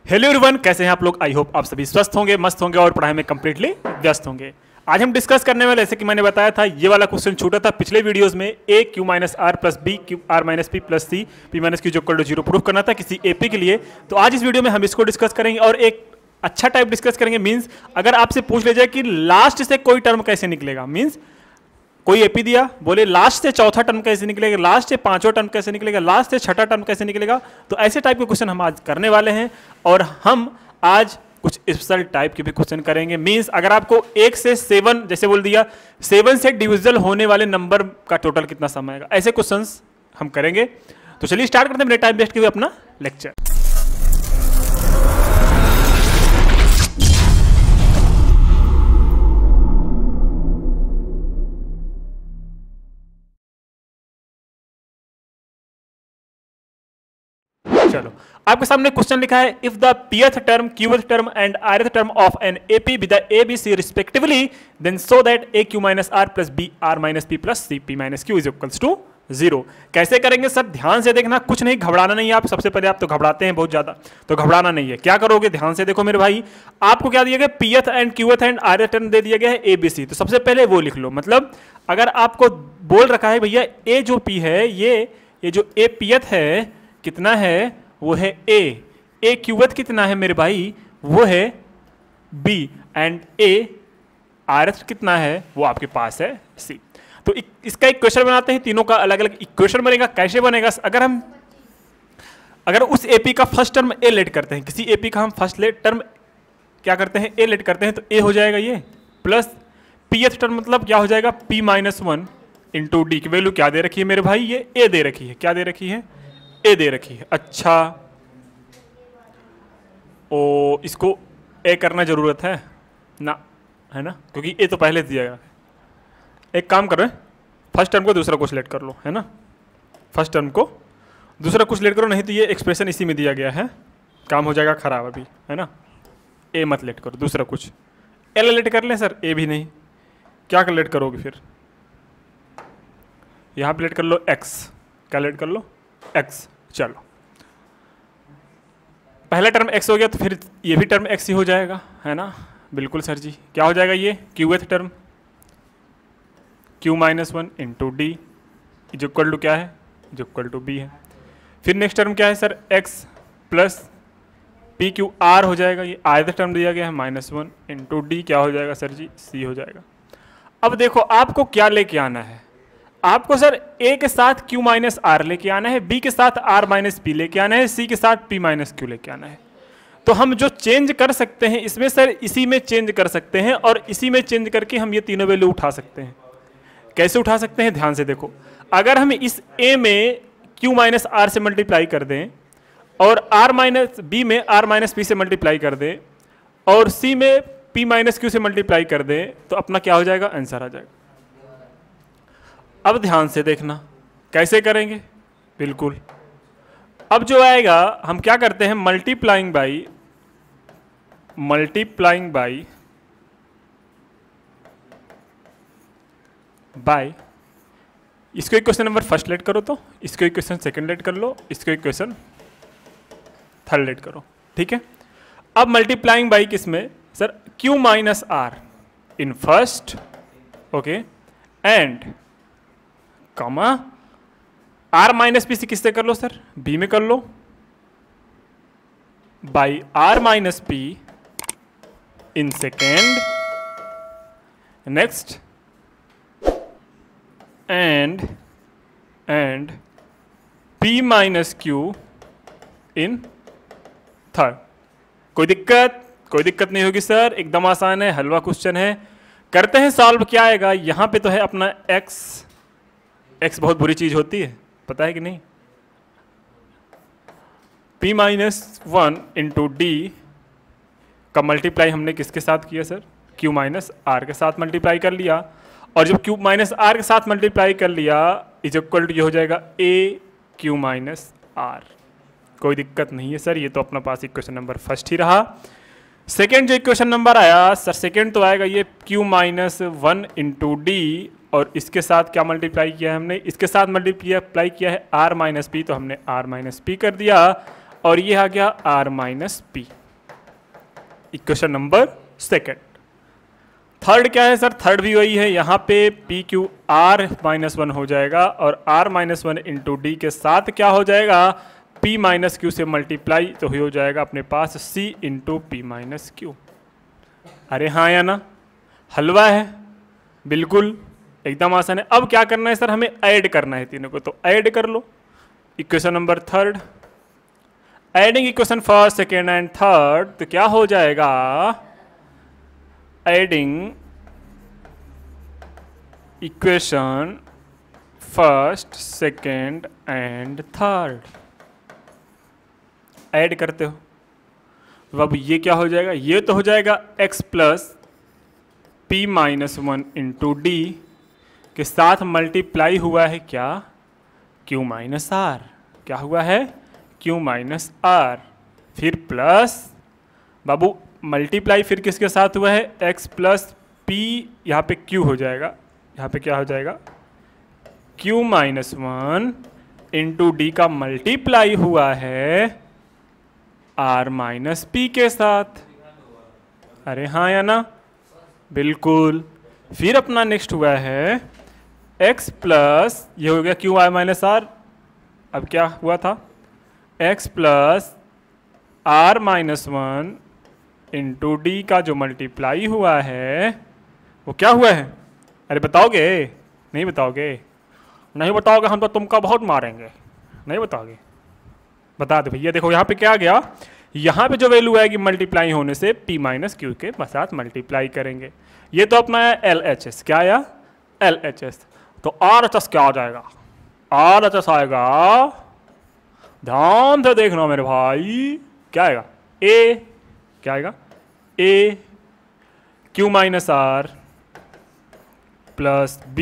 Hello everyone, कैसे हैं आप लोग। आई होप आप सभी स्वस्थ होंगे, मस्त होंगे और पढ़ाई में कंप्लीटली व्यस्त होंगे। आज हम डिस्कस करने वाले, जैसे कि मैंने बताया था, ये वाला क्वेश्चन छूटा था पिछले वीडियोस में। A q minus are plus b q are minus P plus c p minus q equal to 0 proof करना था किसी एपी के लिए। तो आज इस वीडियो में हम इसको डिस्कस करेंगे और एक अच्छा टाइप डिस्कस करेंगे। मीन्स अगर आपसे पूछ ले जाए कि लास्ट से कोई टर्म कैसे निकलेगा, मीन्स कोई एपी दिया, बोले लास्ट से चौथा टर्म कैसे निकलेगा, लास्ट से पांचवा टर्म कैसे निकलेगा, लास्ट से छठा टर्म कैसे निकलेगा, तो ऐसे टाइप के क्वेश्चन हम आज करने वाले हैं। और हम आज कुछ स्पेशल टाइप के भी क्वेश्चन करेंगे। मींस अगर आपको 1 से 7 जैसे बोल दिया, 7 से डिविजल होने वाले नंबर का टोटल कितना समय आएगा, ऐसे क्वेश्चंस हम करेंगे। तो चलिए स्टार्ट करते हैं बिना टाइम वेस्ट किए हुए अपना लेक्चर। चलो, आपके सामने क्वेश्चन लिखा है, if the pth term, qth term and rth term of an AP with a b c respectively, then so that a q minus r plus b r minus p plus c p minus q is equals to 0। कैसे करेंगे sir, ध्यान से देखना, कुछ नहीं घबराना नहीं है। आप सबसे पहले आप तो घबराते हैं बहुत ज्यादा, तो घबराना नहीं है। क्या करोगे, ध्यान से देखो मेरे भाई। आपको क्या दिया गया, pth and qth and rth term दे दिया गया है a b c, तो सबसे पहले वो लिख लो। मतलब अगर आपको बोल रखा है भैया a जो p है, ये जो a pth है कितना है, वो है a क्यूवत कितना है मेरे भाई, वो है b, एंड a rth कितना है, वो आपके पास है c। तो इसका इक्वेशन बनाते हैं, तीनों का अलग अलग इक्वेशन बनेगा। कैसे बनेगा, अगर उस AP का फर्स्ट टर्म a लेट करते हैं, किसी AP का हम फर्स्ट टर्म क्या करते हैं, a लेट करते हैं, तो a हो जाएगा ये, प्लस pth टर्म मतलब क्या हो जाएगा, p माइनस 1 इंटू डी की वैल्यू क्या दे रखी है मेरे भाई, ये a दे रखी है। क्या दे रखी है, ए दे रखी है। अच्छा, ओ इसको ए करना जरूरत है ना, है ना, क्योंकि ए तो पहले दिया गया। एक काम करो, फर्स्ट टर्म को दूसरा कुछ लेट कर लो, है ना, फर्स्ट टर्म को दूसरा कुछ लेट करो, नहीं तो ये एक्सप्रेशन इसी में दिया गया है, काम हो जाएगा खराब अभी, है ना। ए मत लेट करो, दूसरा कुछ एल लेट कर लें सर, ए भी नहीं, क्या लेट करोगे फिर, यहाँ पे लेट कर लो एक्स, क्या लेट कर लो, एक्स। चलो, पहला टर्म x हो गया तो फिर ये भी टर्म x ही हो जाएगा, है ना। बिल्कुल सर जी, क्या हो जाएगा ये qth term q minus 1 into D is equal to क्या है, इज इक्वल टू b है। फिर नेक्स्ट टर्म क्या है sir, x plus P Q are हो जाएगा, ये आयत टर्म दिया गया है माइनस 1 इंटू डी क्या हो जाएगा सर जी, c हो जाएगा। अब देखो आपको क्या लेके आना है, आपको सर a के साथ q माइनस आर लेके आना है, b के साथ r माइनस पी लेके आना है, c के साथ p माइनस क्यू लेके आना है। तो हम जो चेंज कर सकते हैं इसमें सर, इसी में चेंज कर सकते हैं और इसी में चेंज करके हम ये तीनों वैल्यू उठा सकते हैं। कैसे उठा सकते हैं, ध्यान से देखो। अगर हम इस a में q माइनस आर से मल्टीप्लाई कर दें और r माइनस b में r माइनस पी से मल्टीप्लाई कर दें और c में p माइनस क्यू से मल्टीप्लाई कर दें, तो अपना क्या हो जाएगा, आंसर आ जाएगा। अब ध्यान से देखना कैसे करेंगे, बिल्कुल। अब जो आएगा, हम क्या करते हैं, मल्टीप्लाइंग बाय इसको इक्वेशन नंबर फर्स्ट लेट करो, तो इसको इक्वेशन सेकंड लेट कर लो, इसको इक्वेशन थर्ड लेट करो, ठीक है। अब मल्टीप्लाइंग बाई किसमें sir, q minus r in first, okay, and comma r minus p से किससे कर लो सर, b में कर लो, by r minus p in second, next and p minus q in third. कोई दिक्कत नहीं होगी सर, एकदम आसान है, हलवा क्वेश्चन है। करते हैं सॉल्व। क्या आएगा, यहां पे तो है अपना x बहुत बुरी चीज होती है, पता है कि नहीं। p माइनस 1 इंटू डी का मल्टीप्लाई हमने किसके साथ किया सर, q माइनस आर के साथ मल्टीप्लाई कर लिया, और जब q माइनस आर के साथ मल्टीप्लाई कर लिया इज इक्वल टू ये हो जाएगा a q माइनस आर। कोई दिक्कत नहीं है सर, ये तो अपना पास इक्वेशन नंबर फर्स्ट ही रहा। सेकेंड जो इक्वेशन नंबर आया सर, सेकेंड तो आएगा ये q माइनस 1 इंटू डी, और इसके साथ क्या मल्टीप्लाई किया है हमने, इसके साथ मल्टीप्लाई किया है r माइनस पी, तो हमने r माइनस पी कर दिया। और ये आ गया r minus P, equation number second. Third क्या है सर? थर्ड भी वही है, यहाँ पे P Q are minus one हो जाएगा और R minus one into D के साथ क्या हो जाएगा? पी माइनस क्यू से मल्टीप्लाई तो हो जाएगा अपने पास C into P minus Q. अरे हाँ या ना? हलवा है, बिल्कुल एकदम आसान है। अब क्या करना है सर? हमें ऐड करना है तीनों को, तो ऐड कर लो। Equation number third, adding equation first second and third, तो क्या हो जाएगा? Adding equation first second and third, add करते हो तो अब ये क्या हो जाएगा? ये तो हो जाएगा x plus P minus one into D के साथ मल्टीप्लाई हुआ है क्या? q minus R. क्या हुआ है? q minus R. फिर प्लस बाबू मल्टीप्लाई फिर किसके साथ हुआ है? x प्लस पी, यहाँ पे q हो जाएगा, यहाँ पे क्या हो जाएगा? q minus one into D का मल्टीप्लाई हुआ है r माइनस पी के साथ। अरे हाँ या ना? बिल्कुल। फिर अपना नेक्स्ट हुआ है x प्लस, ये हो गया q माइनस आर। अब क्या हुआ था? x plus r minus one into D का जो मल्टीप्लाई हुआ है वो क्या हुआ है? अरे बताओगे? नहीं बताओगे? नहीं बताओगे हम तो तुमको बहुत मारेंगे। नहीं बताओगे? बता दो भैया। देखो यहाँ पे क्या आ गया? यहाँ पे जो वैल्यू आएगी मल्टीप्लाई होने से p माइनस क्यू के साथ मल्टीप्लाई करेंगे। ये तो अपना है LHS। क्या आया? LHS। तो RHS क्या आ जाएगा? RHS आएगा, ध्यान से देखना मेरे भाई, क्या आएगा? A। क्या आएगा? A Q minus are plus B,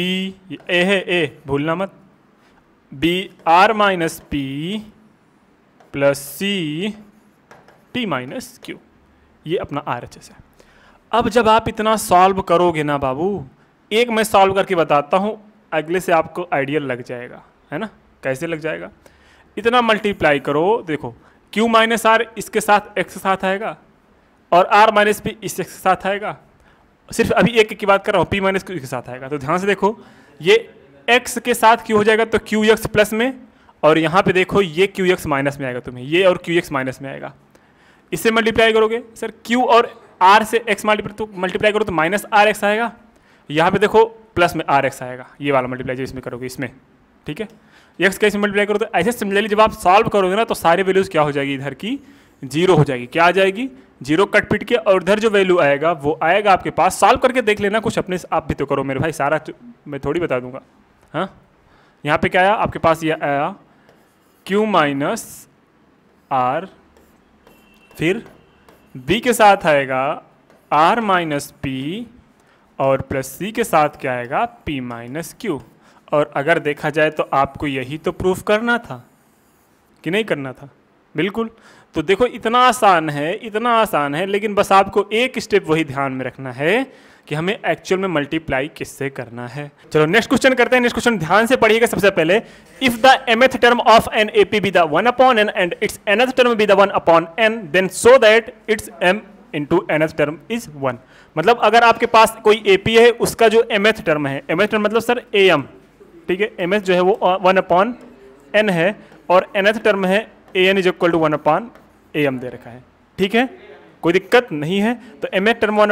ये A है, A भूलना मत, B R minus P plus C T minus Q. ये अपना RHS है। अब जब आप इतना सॉल्व करोगे ना बाबू, एक मैं सॉल्व करके बताता हूँ, अगले से आपको आइडिया लग जाएगा, है ना? कैसे लग जाएगा? इतना मल्टीप्लाई करो, देखो q माइनस आर इसके साथ x के साथ आएगा और r माइनस पी इसके साथ आएगा। सिर्फ अभी एक की बात कर रहा हूँ, p माइनस क्यू के साथ आएगा। तो ध्यान से देखो, ये x के साथ q हो जाएगा तो qx प्लस में, और यहाँ पे देखो ये qx माइनस में आएगा तुम्हें, ये और qx माइनस में आएगा। इससे मल्टीप्लाई करोगे सर q और r से x मल्टीप्लाई करो तो माइनस आर एक्स आएगा। यहाँ पे देखो प्लस में आर एक्स आएगा, ये वाला मल्टीप्लाई जो इसमें करोगे इसमें, ठीक है? एक्स कैसे मल्टीप्लाई करो? तो ऐसे सिमिलरली जब आप सॉल्व करोगे ना तो सारी वैल्यूज क्या हो जाएगी? इधर की जीरो हो जाएगी। क्या आ जाएगी? जीरो कट पिट के, और इधर जो वैल्यू आएगा वो आएगा आपके पास। सॉल्व करके देख लेना, कुछ अपने आप भी तो करो मेरे भाई, सारा मैं थोड़ी बता दूंगा। हाँ, यहाँ पे क्या आया आपके पास? ये आया q माइनस आर, फिर b के साथ आएगा r माइनस पी, और प्लस c के साथ क्या आएगा? p minus Q. और अगर देखा जाए तो आपको यही तो प्रूफ करना था कि नहीं करना था? बिल्कुल। तो देखो इतना आसान है, इतना आसान है, लेकिन बस आपको एक स्टेप वही ध्यान में रखना है कि हमें एक्चुअल में मल्टीप्लाई किससे करना है। चलो नेक्स्ट क्वेश्चन करते हैं। नेक्स्ट क्वेश्चन ध्यान से पढ़िएगा। सबसे पहले, if the mth term of an AP be the 1 upon n and its nth term be the 1 upon n, then so that its m into nth term is 1। मतलब अगर आपके पास कोई एपी है, उसका जो mth टर्म है, mth term मतलब सर am, ठीक है? mth जो है वो 1 अपॉन n है, और nth टर्म है an is equal to 1 upon am दे रखा है, ठीक है? कोई दिक्कत नहीं है। तो mth टर्म 1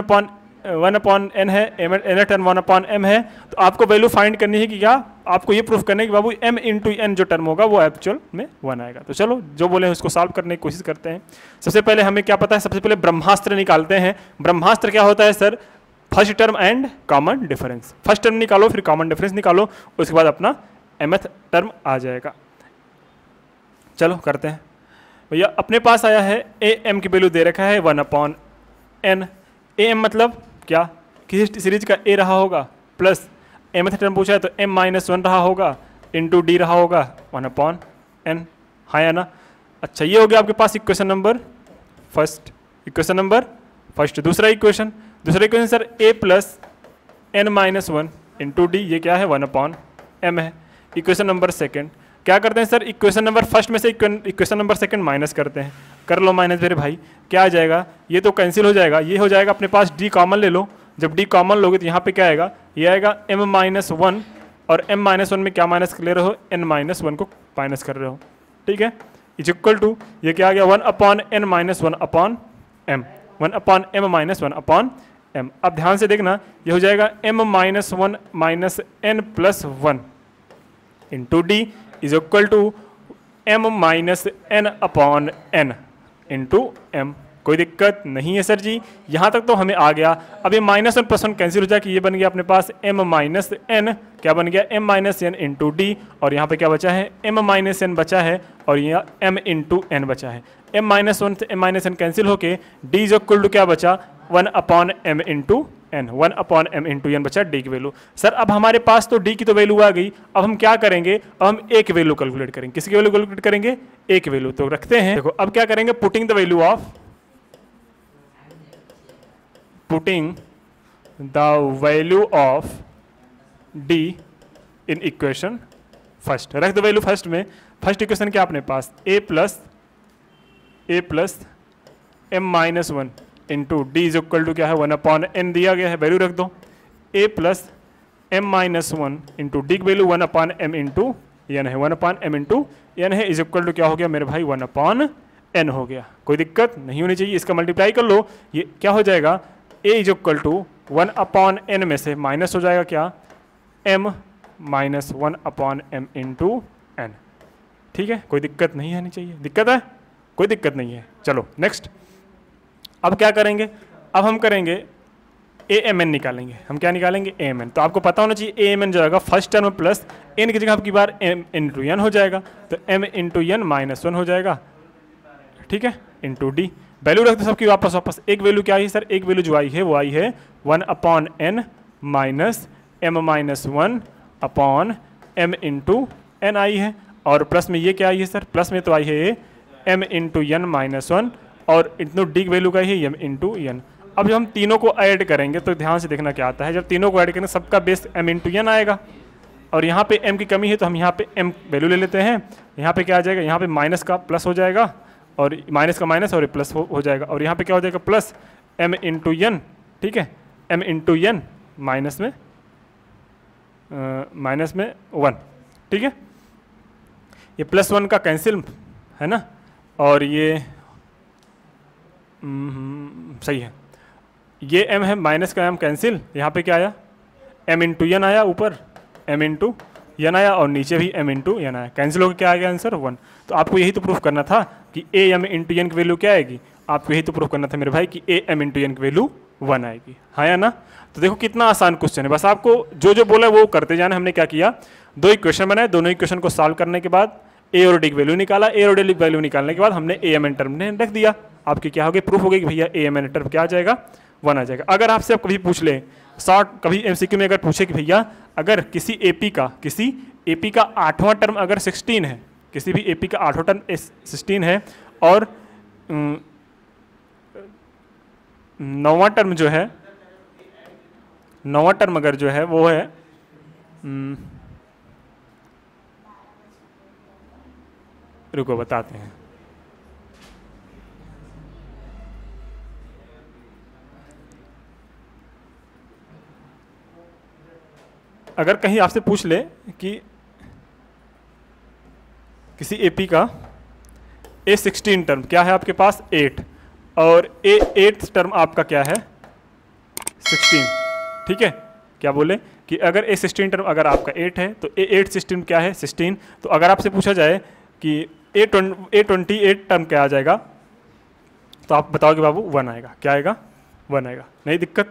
अपॉन n है, nth टर्म 1 अपॉन m है। तो आपको वैल्यू फाइंड करनी है कि क्या? आपको ये प्रूफ करना है कि बाबू m इंटू n जो टर्म होगा वो एक्चुअल में 1 आएगा। तो चलो जो बोले हैं उसको सॉल्व करने की कोशिश करते हैं। सबसे पहले हमें क्या पता है? सबसे पहले ब्रह्मास्त्र निकालते हैं। ब्रह्मास्त्र क्या होता है sir? First term and common difference. First term निकालो, फिर कॉमन डिफरेंस निकालो, उसके बाद अपना mth टर्म आ जाएगा। चलो करते हैं भैया। अपने पास आया है am की वैल्यू दे रखा है 1 अपॉन n। am मतलब क्या? किसी सीरीज का a रहा होगा, प्लस mth टर्म पूछा है तो m माइनस 1 रहा होगा, इंटू डी रहा होगा 1 अपॉन n। हाँ या ना? अच्छा, ये हो गया आपके पास equation number first. Equation number first. दूसरा equation sir a plus n minus 1 into D, ये क्या है? 1 अपॉन m है। Equation number second. क्या करते हैं सर, इक्वेशन नंबर फर्स्ट में से इक्वेशन नंबर सेकंड माइनस करते हैं। कर लो माइनस मेरे भाई, क्या आ जाएगा, ये तो कैंसिल हो जाएगा, ये हो जाएगा अपने पास डी कॉमन ले लो। जब डी कॉमन लोगे तो यहाँ पे क्या आएगा, ये आएगा m-1, और m-1 में क्या माइनस कर ले रहे हो, n-1 को माइनस कर रहे हो, ठीक है। इज इक्वल टू ये क्या आ गया, 1/n-1/m, 1/m-1/m। अब ध्यान से देखना, ये हो जाएगा m-1 minus n plus 1 into D is equal to m-n/n into m। कोई दिक्कत नहीं है सर जी, यहाँ तक तो हमें आ गया। अब ये -1 + 1 कैंसिल हो जाए कि ये बन गया अपने पास m-n, क्या बन गया m-n इंटू डी, और यहाँ पे क्या बचा है m-n बचा है, और यहाँ m इंटू n बचा है। m-1 से m-n कैंसिल होके d इज इक्वल टू क्या बचा, 1/m into n, 1/m into n बचा d की वैल्यू। सर अब हमारे पास तो d की तो वैल्यू आ गई, अब हम क्या करेंगे, अब हम a की वैल्यू कैलकुलेट करेंगे। किसकी वैल्यू कैलकुलेट करेंगे, a की वैल्यू। तो रखते हैं, देखो अब क्या करेंगे, putting the value of d in equation first. रख दो वैल्यू फर्स्ट में। फर्स्ट इक्वेशन क्या अपने पास, a plus m-1 into D is equal to क्या है, 1/n दिया गया है, वैल्यू रख दो। a plus m-1 into D की वैल्यू 1/m इंटू n है, 1/m इंटू n है, इज इक्वल टू क्या हो गया मेरे भाई, 1/n हो गया। कोई दिक्कत नहीं होनी चाहिए। इसका मल्टीप्लाई कर लो, ये क्या हो जाएगा, a is equal to 1/n में से माइनस हो जाएगा क्या, m minus 1/m into n। ठीक है, कोई दिक्कत नहीं आनी चाहिए। दिक्कत है, कोई दिक्कत नहीं है। चलो नेक्स्ट, अब क्या करेंगे, अब हम करेंगे amn निकालेंगे। हम क्या निकालेंगे, amn। तो आपको पता होना चाहिए amn जो आएगा फर्स्ट टर्म प्लस n की जगह आपकी बार m इंटू n हो जाएगा, तो m इंटू n -1 हो जाएगा, ठीक है, इंटू डी। वैल्यू रखते सबकी वापस। एक वैल्यू क्या आई है सर, एक वैल्यू जो आई है वो आई है 1/n minus m-1/m into n आई है, और प्लस में ये क्या आई है सर, प्लस में तो आई है m इंटू n -1, और इतनों डी की वैल्यू का ही m इंटू n। अब जब हम तीनों को ऐड करेंगे तो ध्यान से देखना क्या आता है, जब तीनों को ऐड करेंगे सबका बेस m इंटू n आएगा, और यहाँ पे m की कमी है तो हम यहाँ पे m वैल्यू ले लेते हैं। यहाँ पे क्या आ जाएगा, यहाँ पे माइनस का प्लस हो जाएगा, और माइनस का माइनस और प्लस हो जाएगा, और यहाँ पे क्या हो जाएगा प्लस m इंटू n, ठीक है, m इंटू n माइनस में 1, ठीक है। ये +1 का कैंसिल है ना, और ये सही है, ये m है, माइनस का m कैंसिल, यहाँ पे क्या आया m इंटू n आया, ऊपर m इंटू n आया, और नीचे भी m इंटू n आया, कैंसिल होकर क्या आ गया आंसर 1। तो आपको यही तो प्रूफ करना था कि a m इंटू n की वैल्यू क्या आएगी, आपको यही तो प्रूफ करना था मेरे भाई कि a m इंटू n की वैल्यू 1 आएगी, हाँ या ना। तो देखो कितना आसान क्वेश्चन है, बस आपको जो जो बोला वो करते जाना। हमने क्या किया, 2 इक्वेशन बनाए, दोनों इक्वेशन को सॉल्व करने के बाद a और d की वैल्यू निकाला, a और d की वैल्यू निकालने के बाद हमने amn टर्म ने रख दिया। आपकी क्या हो गई, प्रूफ हो गई कि भैया amn टर्म क्या आ जाएगा, 1 आ जाएगा। अगर आपसे कभी पूछ ले शॉर्ट, कभी MCQ में अगर पूछे कि भैया अगर किसी AP का 8वां टर्म अगर 16 है, किसी भी AP का 8वां टर्म 16 है, और 9वां टर्म जो है, 9वां टर्म अगर जो है वो है रुको बताते हैं, अगर कहीं आपसे पूछ ले कि किसी AP का A16 टर्म क्या है आपके पास 8, और A8 टर्म आपका क्या है 16, ठीक है। क्या बोले कि अगर A16 टर्म अगर आपका 8 है तो A8 सिस्टम क्या है 16। तो अगर आपसे पूछा जाए कि A28 टर्म क्या आ जाएगा, तो आप बताओगे बाबू 1 आएगा। क्या आएगा, 1 आएगा, नहीं दिक्कत।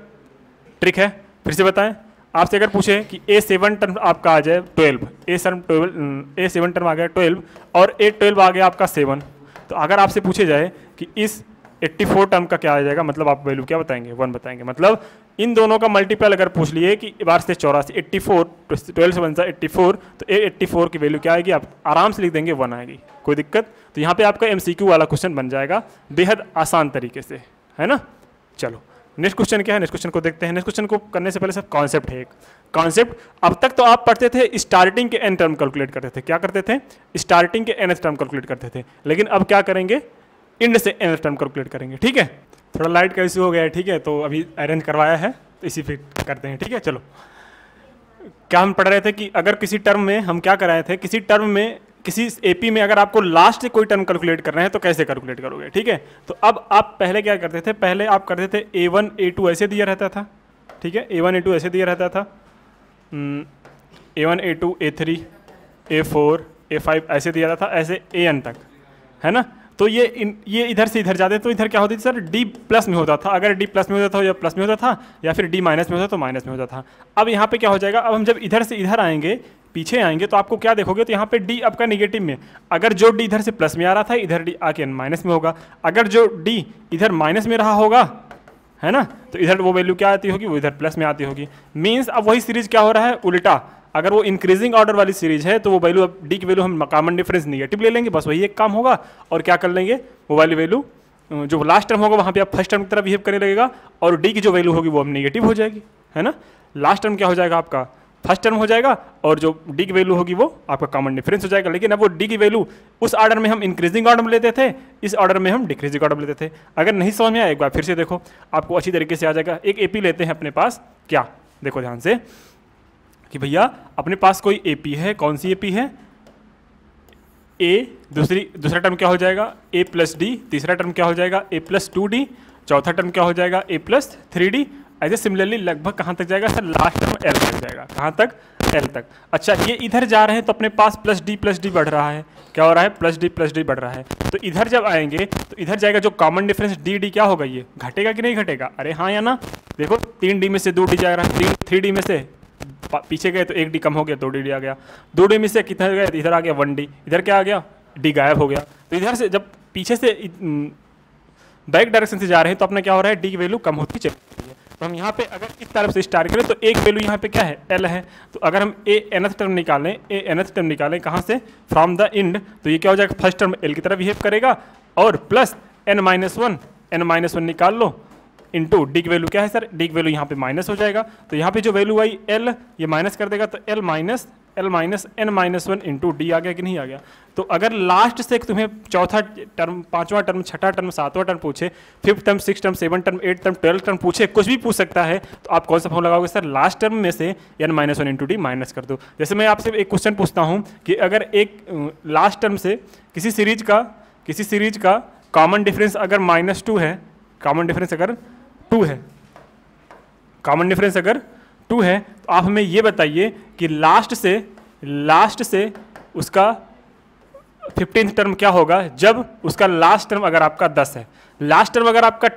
ट्रिक है, फिर से बताएं। आपसे अगर पूछे कि A7 टर्म आपका आ जाए 12, A7 टर्म आ गया 12, और A12 आ गया आपका 7, तो अगर आपसे पूछे जाए कि इस 84 टर्म का क्या आ जाएगा, मतलब आप वैल्यू क्या बताएंगे, 1 बताएंगे। मतलब इन दोनों का मल्टीपल अगर पूछ लिए कि बार से 84, 84 12 से बनता है 84, तो A84 की वैल्यू क्या आएगी, आप आराम से लिख देंगे 1 आएगी, कोई दिक्कत। तो यहाँ पे आपका MCQ वाला क्वेश्चन बन जाएगा बेहद आसान तरीके से, है ना। चलो नेक्स्ट क्वेश्चन क्या है, नेक्स्ट क्वेश्चन को देखते हैं। नेक्स्ट क्वेश्चन को करने से पहले सब कॉन्सेप्ट है एक कॉन्सेप्ट। अब तक तो आप पढ़ते थे स्टार्टिंग के एन टर्म कैलकुलेट करते थे, क्या करते थे, स्टार्टिंग के एन टर्म कैलकुलेट करते थे, लेकिन अब क्या करेंगे, इंड से एन टर्म कैलकुलेट करेंगे। ठीक है, थोड़ा लाइट का इशू हो गया है, ठीक है, तो अभी अरेंज करवाया है तो इसी पे करते हैं। ठीक है, चलो क्या हम पढ़ रहे थे कि अगर किसी टर्म में हम क्या कराए थे, किसी टर्म में किसी एपी में अगर आपको लास्ट से कोई टर्म कैलकुलेट करना है तो कैसे कैलकुलेट करोगे। ठीक है, तो अब आप पहले क्या करते थे, पहले आप करते थे A1 A2 ऐसे दिया रहता था। ठीक है, A1 A2 ऐसे दिया रहता था, A1 A2 A3 A4 A5 ऐसे दिया रहता था, ऐसे AN तक, है ना। तो ये इधर से इधर जाते तो इधर क्या होती थी सर, D प्लस में होता था। अगर D प्लस में होता था या प्लस में होता था, या फिर D माइनस में होता तो माइनस में होता था। अब यहाँ पे क्या हो जाएगा, अब हम जब इधर से इधर आएंगे, पीछे आएंगे, तो आपको क्या देखोगे, तो यहाँ पे D आपका निगेटिव में, अगर जो D इधर से प्लस में आ रहा था, इधर D आके माइनस में होगा। अगर जो D इधर माइनस में रहा होगा, है ना, तो इधर वो वैल्यू क्या आती होगी, वो इधर प्लस में आती होगी। मीन्स अब वही सीरीज क्या हो रहा है, उल्टा। अगर वो इंक्रीजिंग ऑर्डर वाली सीरीज है तो वो वैल्यू, अब डी की वैल्यू हम कॉमन डिफरेंस निगेटिव ले लेंगे, बस वही एक काम होगा। और क्या कर लेंगे, वो वाली वैल्यू जो लास्ट टर्म होगा वहाँ पे आप फर्स्ट टर्म की तरह बिहेव करने लगेगा, और डी की जो वैल्यू होगी वो अब निगेटिव हो जाएगी, है ना। लास्ट टर्म क्या हो जाएगा, आपका फर्स्ट टर्म हो जाएगा, और जो डी की वैल्यू होगी वो आपका कॉमन डिफरेंस हो जाएगा। लेकिन अब वो डी की वैल्यू उस ऑर्डर में हम इंक्रीजिंग ऑर्डर में लेते थे, इस ऑर्डर में हम डिक्रीजिंग ऑर्डर में लेते थे। अगर नहीं समझ में आया, एक बार फिर से देखो, आपको अच्छी तरीके से आ जाएगा। एक एपी लेते हैं अपने पास, क्या, देखो ध्यान से कि भैया अपने पास कोई एपी है, कौन सी एपी है, ए, दूसरा टर्म क्या हो जाएगा, ए प्लस डी, तीसरा टर्म क्या हो जाएगा, ए प्लस 2d, चौथा टर्म क्या हो जाएगा, ए प्लस 3d। ऐसे सिमिलरली लगभग कहाँ तक जाएगा सर, लास्ट टर्म एल तक जाएगा। कहाँ तक, एल तक। अच्छा, ये इधर जा रहे हैं तो अपने पास प्लस डी बढ़ रहा है, क्या हो रहा है, प्लस डी बढ़ रहा है। तो इधर जब आएंगे तो इधर जाएगा, जो कॉमन डिफरेंस डी क्या होगा, ये घटेगा कि नहीं घटेगा, अरे हाँ या ना। देखो 3d में से 2d जा रहा है, 3d में से पीछे गए तो 1d कम हो गया, 2d आ गया, 2d में से कितना गया, इधर आ गया 1d, इधर क्या आ गया, d गायब हो गया। तो इधर से जब पीछे से बैक डायरेक्शन से जा रहे हैं तो अपना क्या हो रहा है, d की वैल्यू कम होती चली रही है। तो हम यहाँ पे अगर इस तरफ से स्टार्ट करें तो एक वैल्यू यहाँ पे क्या है, l है। तो अगर हम nth टर्म निकालें कहाँ से, फ्रॉम द इंड, तो ये क्या हो जाएगा, फर्स्ट टर्म l की तरह बिहेव करेगा, और प्लस n-1 निकाल लो, इंटू डी की वैल्यू क्या है सर, डी की वैल्यू यहाँ पे माइनस हो जाएगा। तो यहाँ पे जो वैल्यू आई एल, ये माइनस कर देगा, तो L minus n-1 into D आ गया कि नहीं आ गया। तो अगर लास्ट से तुम्हें चौथा टर्म, पांचवा टर्म, छठा टर्म, सातवां टर्म पूछे, fifth term, six term, seven term, eight term, 12 term पूछे, कुछ भी पूछ सकता है, तो आप कौन सा फॉर्म लगाओगे सर, लास्ट टर्म में से n-1 इंटू डी माइनस कर दो। जैसे मैं आपसे एक क्वेश्चन पूछता हूँ कि अगर एक लास्ट टर्म से किसी सीरीज का कॉमन डिफरेंस अगर -2 है, कॉमन डिफरेंस अगर 2 है, तो आप हमें ये बताइए कि लास्ट से उसका 15th टर्म क्या होगा, जब उसका लास्ट टर्म अगर आपका 10 है, लास्ट टर्म अगर आपका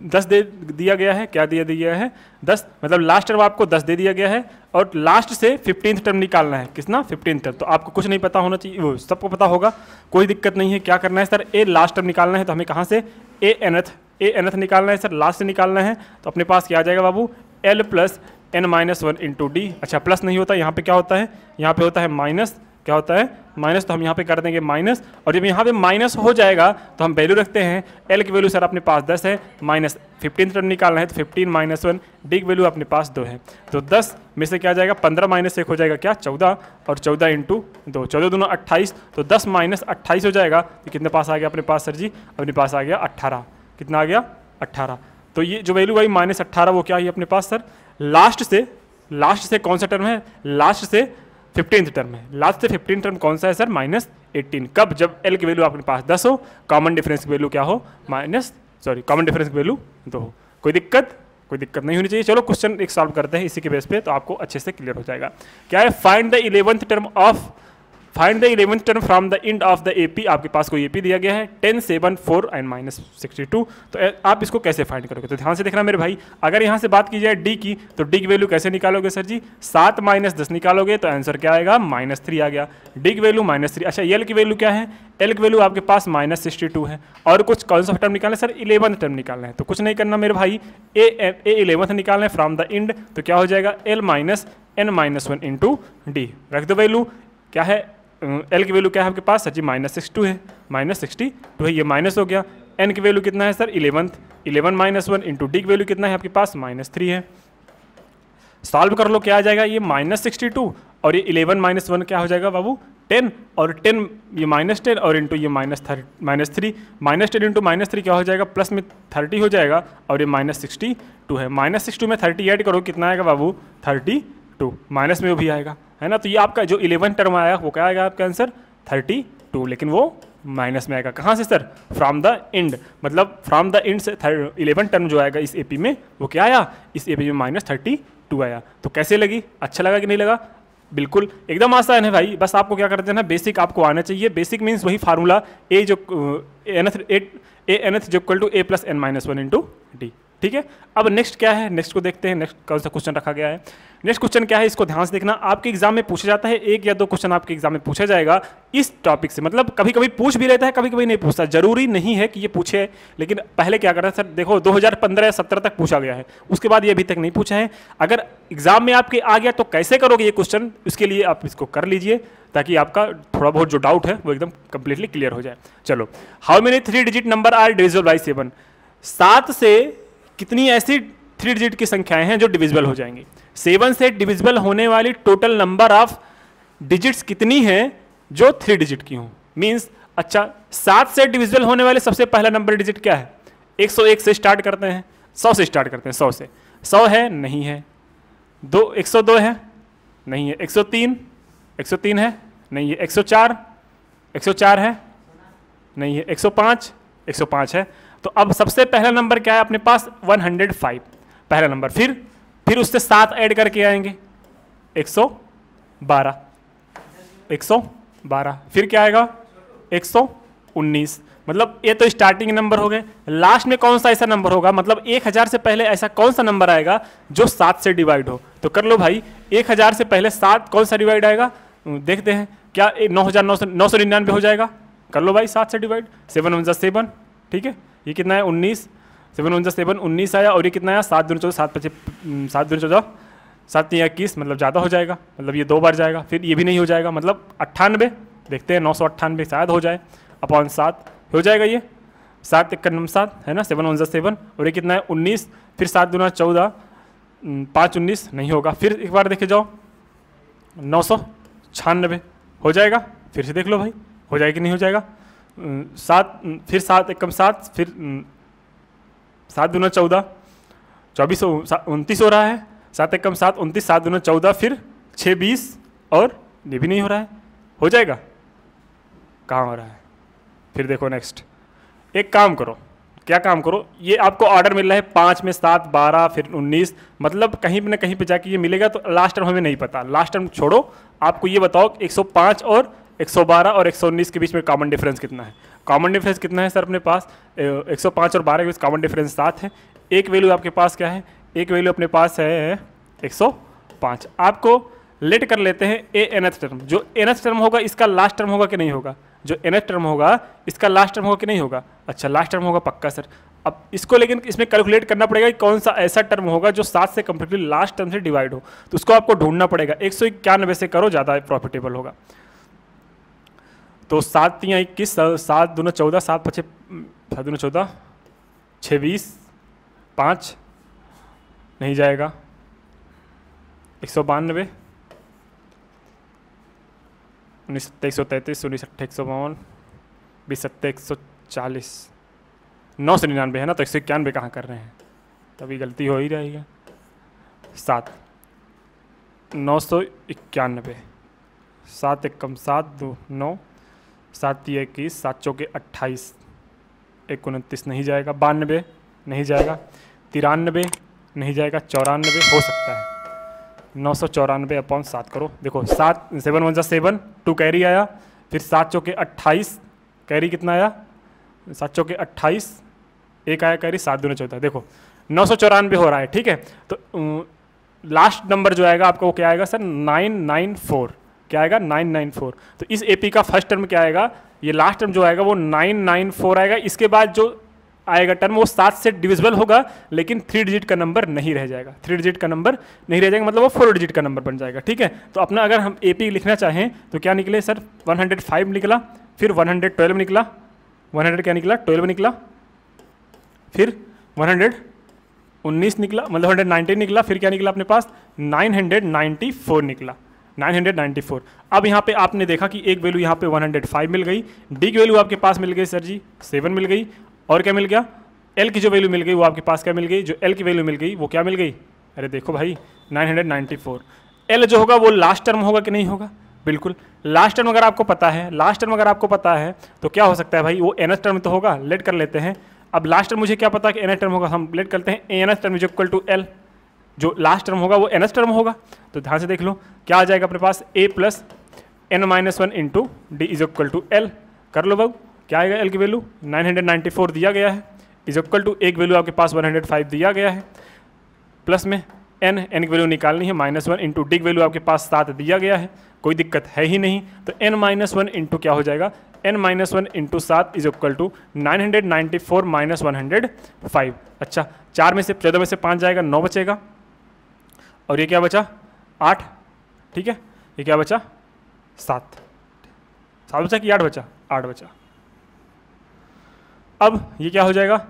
10 दे दिया गया है, क्या दिया गया है, 10, मतलब लास्ट टर्म आपको 10 दे दिया गया है, और लास्ट से 15th टर्म निकालना है, कितना, 15th टर्म। तो आपको कुछ नहीं पता होना चाहिए, वो सबको पता होगा, कोई दिक्कत नहीं है। क्या करना है सर, ए लास्ट टर्म निकालना है, तो हमें कहाँ से, ए nth निकालना है सर, लास्ट से निकालना है। तो अपने पास क्या आ जाएगा बाबू, l plus n-1 into D. अच्छा, प्लस नहीं होता, यहाँ पे क्या होता है, यहाँ पे होता है माइनस, क्या होता है, माइनस। तो हम यहाँ पे कर देंगे माइनस, और जब यहाँ पे माइनस हो जाएगा तो हम वैल्यू रखते हैं, l की वैल्यू सर अपने पास 10 है, माइनस 15th टर्म निकालना है, तो 15-1, डी की वैल्यू अपने पास 2 है। तो 10 में से क्या आ जाएगा, 15 माइनस 1 हो जाएगा क्या, 14, और 14 इंटू 2, 14 दूना 28, तो 10 माइनस 28 हो जाएगा। तो कितने पास आ गया अपने पास सर जी, अपने पास आ गया 18। कितना आ गया, 18। तो ये जो वैल्यू आई -18, वो क्या है अपने पास सर, लास्ट से कौन सा टर्म है, लास्ट से 15th टर्म है। लास्ट से 15th टर्म कौन सा है सर, -18। कब, जब l की वैल्यू आपके पास 10 हो, कॉमन डिफरेंस की वैल्यू क्या हो, कॉमन डिफरेंस की वैल्यू 2 हो। कोई दिक्कत नहीं होनी चाहिए। चलो क्वेश्चन एक सॉल्व करते हैं इसी के बेस पे, तो आपको अच्छे से क्लियर हो जाएगा। क्या है, find the 11th term from the end of the AP. आपके पास कोई एपी दिया गया है 10, 7, 4 एंड -62। तो आप इसको कैसे फाइंड करोगे, तो ध्यान से देखना मेरे भाई। अगर यहाँ से बात की जाए डी की, तो डी की वैल्यू कैसे निकालोगे सर जी, 7 - 10 निकालोगे तो आंसर क्या आएगा, -3 आ गया। डी की वैल्यू -3। अच्छा, एल की वैल्यू क्या है, एल की वैल्यू आपके पास -62 है, और कुछ कौन सा टर्म निकालना है सर, 11th टर्म निकालना है। तो कुछ नहीं करना मेरे भाई, ए 11th निकालना है फ्रॉम द इंड, तो क्या हो जाएगा, l minus n-1 into D. रख दो वैल्यू, क्या है, एल की वैल्यू क्या है आपके पास सर जी, -62 है, -62 है, ये माइनस हो गया, n की वैल्यू कितना है sir 11th, 11 minus 1 into D की वैल्यू कितना है आपके पास -3 है। सॉल्व कर लो, क्या आ जाएगा ये -62 और ये 11 माइनस 1 क्या हो जाएगा बाबू 10 और 10 ये -10 और इंटू ये -3 -10 इंटू -3 क्या हो जाएगा प्लस में 30 हो जाएगा और ये -62 है। -62 में 30 ऐड करो कितना आएगा बाबू 32, माइनस में वो भी आएगा है ना। तो ये आपका जो 11 टर्म आया वो क्या आएगा आपका आंसर 32, लेकिन वो माइनस में आएगा। कहाँ से सर फ्रॉम द एंड, मतलब फ्रॉम द एंड से 11 टर्म जो आएगा इस एपी में वो क्या आया, इस एपी में -32 आया। तो कैसे लगी, अच्छा लगा कि नहीं लगा? बिल्कुल एकदम आसान है भाई, बस आपको क्या करते हैं ना बेसिक आपको आना चाहिए। बेसिक मीन्स वही फार्मूला ए जो nth जो equal to a plus n minus 1 into D, ठीक है। अब नेक्स्ट क्या है, नेक्स्ट को देखते हैं, नेक्स्ट कौन सा क्वेश्चन रखा गया है। नेक्स्ट क्वेश्चन क्या है इसको ध्यान से देखना, आपके एग्जाम में पूछा जाता है, 1 या 2 क्वेश्चन आपके एग्जाम में पूछा जाएगा इस टॉपिक से। मतलब कभी कभी पूछ भी लेता है, कभी कभी नहीं पूछता, जरूरी नहीं है कि ये पूछे। लेकिन पहले क्या करता है सर, देखो 2015 या 17 तक पूछा गया है, उसके बाद ये अभी तक नहीं पूछा है। अगर एग्जाम में आपके आ गया तो कैसे करोगे ये क्वेश्चन, उसके लिए आप इसको कर लीजिए ताकि आपका थोड़ा बहुत जो डाउट है वो एकदम कंप्लीटली क्लियर हो जाए। चलो, how many 3 digit number are divisible by 7? 7 से कितनी ऐसी 3 डिजिट की संख्याएं हैं जो डिविजिबल हो जाएंगी? 7 से डिविजिबल होने वाली टोटल नंबर ऑफ डिजिट्स कितनी हैं जो 3 डिजिट की हों? मींस अच्छा 7 से डिविजिबल होने वाले सबसे पहला नंबर डिजिट क्या है? 101 से स्टार्ट करते हैं, 100 से स्टार्ट करते हैं, 100 से। 100 है नहीं है, 102 है नहीं है, 103 है नहीं है, 104 है नहीं है, 105 है। तो अब सबसे पहला नंबर क्या है अपने पास 105 पहला नंबर। फिर उससे 7 ऐड करके आएंगे 112, फिर क्या आएगा 119। मतलब ये तो स्टार्टिंग नंबर हो गए। लास्ट में कौन सा ऐसा नंबर होगा, मतलब 1000 से पहले ऐसा कौन सा नंबर आएगा जो 7 से डिवाइड हो? तो कर लो भाई, 1000 से पहले 7 कौन सा डिवाइड आएगा, देखते हैं क्या 999 हो जाएगा। कर लो भाई 7 से डिवाइड, 7 × 7, ठीक है। ये कितना है 19, 7 × 7 19 आया, और ये कितना आया 7 × 14 7 × 14 7 × 21, मतलब ज़्यादा हो जाएगा, मतलब ये 2 बार जाएगा। फिर ये भी नहीं हो जाएगा, मतलब 98, देखते हैं 998 शायद हो जाए, अपॉन 7 हो जाएगा ये 7 × 7 है ना, 7 × 7, और ये कितना है 19, फिर 7 × 14 5 19 नहीं होगा। फिर एक बार देखे जाओ 996 हो जाएगा, फिर से देख लो भाई हो जाएगा कि नहीं हो जाएगा। 7 फिर 7 × 7 फिर 7 × 14 24 29 हो रहा है, 7 × 7 29, 7 × 14 फिर 6 20, और ये भी नहीं हो रहा है, हो जाएगा कहाँ हो रहा है। फिर देखो नेक्स्ट, एक काम करो, क्या काम करो, ये आपको ऑर्डर मिल रहा है 5 में 7 12 फिर 19, मतलब कहीं पे ना कहीं पे जाके ये मिलेगा। तो लास्ट टर्म हमें नहीं पता, लास्ट टर्म छोड़ो, आपको ये बताओ 105 और 112 और 119 के बीच में कॉमन डिफरेंस कितना है? कॉमन डिफरेंस कितना है सर अपने पास? 105 और 12 के बीच कॉमन डिफरेंस 7 है। एक वैल्यू आपके पास क्या है? एक वैल्यू अपने पास है 105। आपको लेट कर लेते हैं ए nth टर्म, जो nth टर्म होगा इसका लास्ट टर्म होगा कि नहीं होगा? जो nth टर्म होगा इसका लास्ट टर्म होगा कि नहीं होगा? अच्छा लास्ट टर्म होगा पक्का सर। अब इसको लेकिन इसमें कैलकुलेट करना पड़ेगा कि कौन सा ऐसा टर्म होगा जो 7 से कंप्लीटली लास्ट टर्म से डिवाइड हो, तो उसको आपको ढूंढना पड़ेगा। 191 से करो, ज़्यादा प्रॉफिटेबल होगा। तो 7 × 21 7 दूना 14 7 5 7 दूना 14 6 20 5 नहीं जाएगा, 192 19 133 19 152 20 140 999 है ना, तो 191 कहाँ कर रहे हैं, तभी गलती हो ही रही है। 7 991 7 × 7 2 9 7 × 21 7 × 4 28 129 नहीं जाएगा, 92 नहीं जाएगा, 93 नहीं जाएगा, 94 हो सकता है। 994 अपॉन 7 करो, देखो 7 7 × 7 2 कैरी आया, फिर 7 × 28 कैरी कितना आया 7 × 28 एक आया कैरी 7 दूना 14, देखो 994 हो रहा है, ठीक है। तो लास्ट नंबर जो आएगा आपका वो क्या आएगा सर 994, क्या आएगा 994। तो इस एपी का फर्स्ट टर्म क्या आएगा, ये लास्ट टर्म जो आएगा वो 994 आएगा। इसके बाद जो आएगा टर्म वो 7 से डिविजिबल होगा, लेकिन 3 डिजिट का नंबर नहीं रह जाएगा, 3 डिजिट का नंबर नहीं रह जाएगा, मतलब वो 4 डिजिट का नंबर बन जाएगा, ठीक है। तो अपना अगर हम एपी लिखना चाहें तो क्या निकले सर 105 निकला, फिर 112 निकला, 100 क्या निकला 12 निकला, फिर 119 निकला, मतलब 190 निकला, फिर क्या निकला अपने पास 994 निकला, 994। अब यहाँ पे आपने देखा कि एक वैल्यू यहाँ पे 105 मिल गई, डी की वैल्यू आपके पास मिल गई सर जी 7 मिल गई, और क्या मिल गया एल की जो वैल्यू मिल गई वो आपके पास क्या मिल गई, जो एल की वैल्यू मिल गई वो क्या मिल गई, अरे देखो भाई 994। एल जो होगा वो लास्ट टर्म होगा कि नहीं होगा, बिल्कुल लास्ट टर्म अगर आपको पता है, लास्ट टर्म अगर आपको पता है तो क्या हो सकता है भाई, वो एनएस टर्म तो होगा, लेट कर लेते हैं। अब लास्ट टर्म मुझे क्या पता कि एनएस टर्म होगा, हम लेट करते हैं nth term is equal to L, जो लास्ट टर्म होगा वो एनएस टर्म होगा। तो ध्यान से देख लो क्या आ जाएगा अपने पास, a plus n minus one into D is equal to L. कर लो बाबू, क्या आएगा एल की वैल्यू 994 दिया गया है, इज इक्वल टू एक वैल्यू आपके पास 105 दिया गया है, प्लस में एन की वैल्यू निकालनी है -1 इंटू डी की वैल्यू आपके पास 7 दिया गया है, कोई दिक्कत है ही नहीं। तो n-1 इंटू क्या हो जाएगा, n-1 into 7 is equal to 994 minus 105। अच्छा 4 में से 14 में से 5 जाएगा, 9 बचेगा, और ये क्या बचा 8, ठीक है, ये क्या बचा 7 बचा कि 8 बचा, 8 बचा। अब ये क्या हो जाएगा,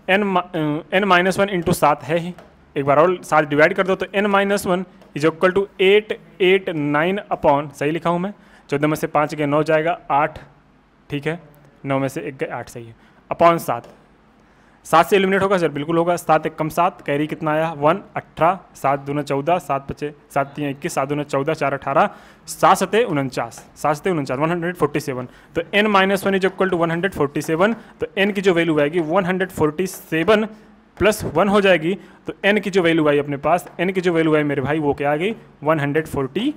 n-1 इंटू 7 है ही, एक बार और 7 डिवाइड कर दो तो n-1 is equal to 889 upon, सही लिखा हूँ मैं, 14 में से 5 गए 9 जाएगा 8, ठीक है, 9 में से 1 गए 8, सही है, अपॉन 7 से एलिमिनेट होगा सर, बिल्कुल होगा, 7 1 कम 7, कैरी कितना आया 1 18, 7 दूना 14, 7 5 7 3 21, 7 दूना 14, 4 18, 7 7 49, 7 7 49, 147। तो n-1 इज इक्वल टू 147, तो n की जो वैल्यू आएगी 147 प्लस 1 हो जाएगी, तो n की जो वैल्यू आई अपने पास, n की जो वैल्यू आई मेरे भाई वो क्या आ गई 148।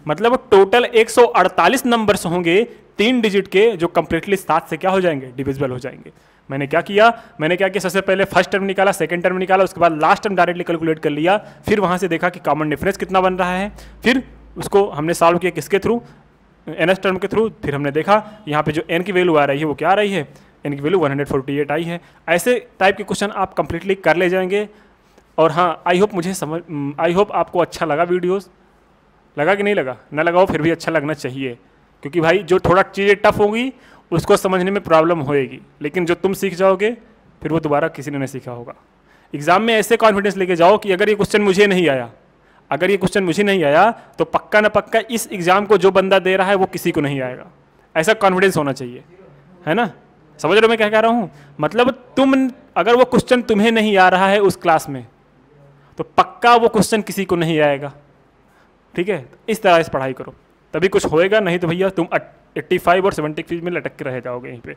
मतलब टोटल 148 नंबर्स होंगे 3 डिजिट के, जो कंप्लीटली 7 से क्या हो जाएंगे, डिविजिबल हो जाएंगे। मैंने क्या किया सबसे पहले फर्स्ट टर्म निकाला, सेकंड टर्म निकाला, उसके बाद लास्ट टर्म डायरेक्टली कैलकुलेट कर लिया, फिर वहां से देखा कि कॉमन डिफरेंस कितना बन रहा है, फिर उसको हमने सॉल्व किया किसके थ्रू, एनएस टर्म के थ्रू। फिर हमने देखा यहाँ पे जो एन की वैल्यू आ रही है वो क्या आ रही है, एन की वैल्यू 148 आई है। ऐसे टाइप के क्वेश्चन आप कंप्लीटली कर ले जाएंगे। और हाँ, आई होप आपको अच्छा लगा वीडियोस, लगा कि नहीं लगा, ना लगाओ फिर भी अच्छा लगना चाहिए, क्योंकि भाई जो थोड़ा चीज़ें टफ होगी उसको समझने में प्रॉब्लम होएगी, लेकिन जो तुम सीख जाओगे फिर वो दोबारा किसी ने नहीं सीखा होगा। एग्जाम में ऐसे कॉन्फिडेंस लेके जाओ कि अगर ये क्वेश्चन मुझे नहीं आया, तो पक्का ना पक्का इस एग्जाम को जो बंदा दे रहा है वो किसी को नहीं आएगा, ऐसा कॉन्फिडेंस होना चाहिए, है ना। समझ रहे हो मैं क्या कह रहा हूँ, मतलब तुम अगर वो क्वेश्चन तुम्हें नहीं आ रहा है उस क्लास में, तो पक्का वो क्वेश्चन किसी को नहीं आएगा, ठीक है। इस तरह से पढ़ाई करो तभी कुछ होएगा, नहीं तो भैया तुम 85 और 75 में लटक के रह जाओगे यहीं पे।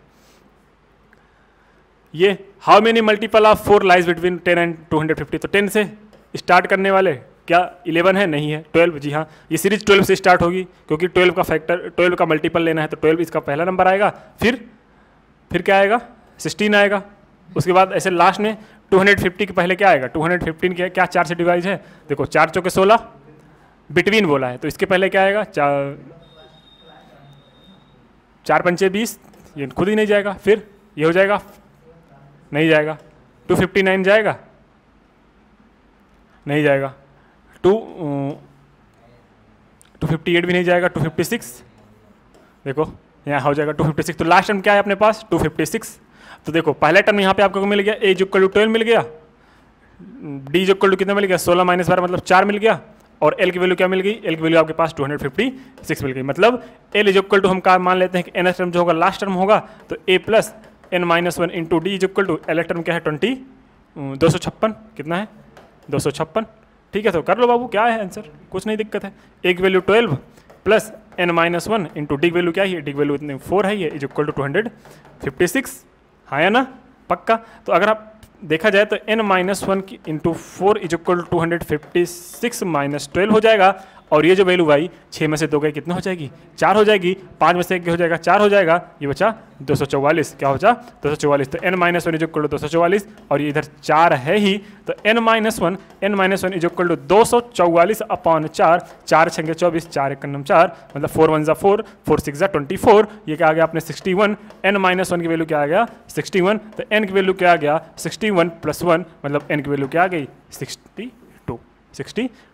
ये how many multiple of 4 lies between 10 and 250, तो 10 से स्टार्ट करने वाले, क्या 11 है, नहीं है 12, जी हाँ, ये सीरीज 12 से स्टार्ट होगी, क्योंकि 12 का फैक्टर, 12 का मल्टीपल लेना है, तो 12 इसका पहला नंबर आएगा, फिर क्या आएगा 16 आएगा, उसके बाद ऐसे लास्ट में 250 के पहले क्या आएगा, 215 क्या 4 से डिवाइड है, देखो 4 चौके 16, बिटवीन बोला है, तो इसके पहले क्या आएगा 4 पंचे 20, ये खुद ही नहीं जाएगा, फिर ये हो जाएगा, नहीं जाएगा, 259 जाएगा, नहीं जाएगा, 258 भी नहीं जाएगा, 256 देखो यहाँ हो जाएगा 256, तो लास्ट टर्म क्या है अपने पास 256। तो देखो पहला टर्म यहाँ पे आपको मिल गया, ए इक्वल टू 12 मिल गया, डी इक्वल टू कितना मिल गया 16 - 12 मतलब 4 मिल गया, और एल की वैल्यू क्या मिल गई, एल की वैल्यू आपके पास 256 मिल गई। मतलब एल इज इक्वल टू हम क्या मान लेते हैं कि एन टर्म जो होगा लास्ट टर्म होगा, तो a plus n-1 into D is equal to L term क्या है 256, कितना है 256, ठीक है। तो कर लो बाबू, क्या है आंसर, कुछ नहीं दिक्कत है, ए की value 12 plus n-1 into D की वैल्यू क्या है, डी की वैल्यू इतनी 4 है, ये इज इक्वल टू 256, हाँ या ना, पक्का। तो अगर आप देखा जाए तो n-1 into 4 is equal to 256 minus 12 हो जाएगा, और ये जो वैल्यू आई 6 में से 2 गए कितना हो जाएगी 4 हो जाएगी, 5 में से 1 हो जाएगा 4 हो जाएगा, ये बचा 244, क्या हो जा 244, तो n-1 इज इक्वल टू 244, और ये इधर 4 है ही, तो n-1 is equal to 244 upon 4, 4 छंगे 24, 4 1 4, मतलब 4 1 4, 4 6 24, ये क्या आ गया आपने 61, n-1 की वैल्यू क्या आ गया 61, तो n की वैल्यू क्या आ गया 61 + 1, मतलब n की वैल्यू क्या आ गई 62।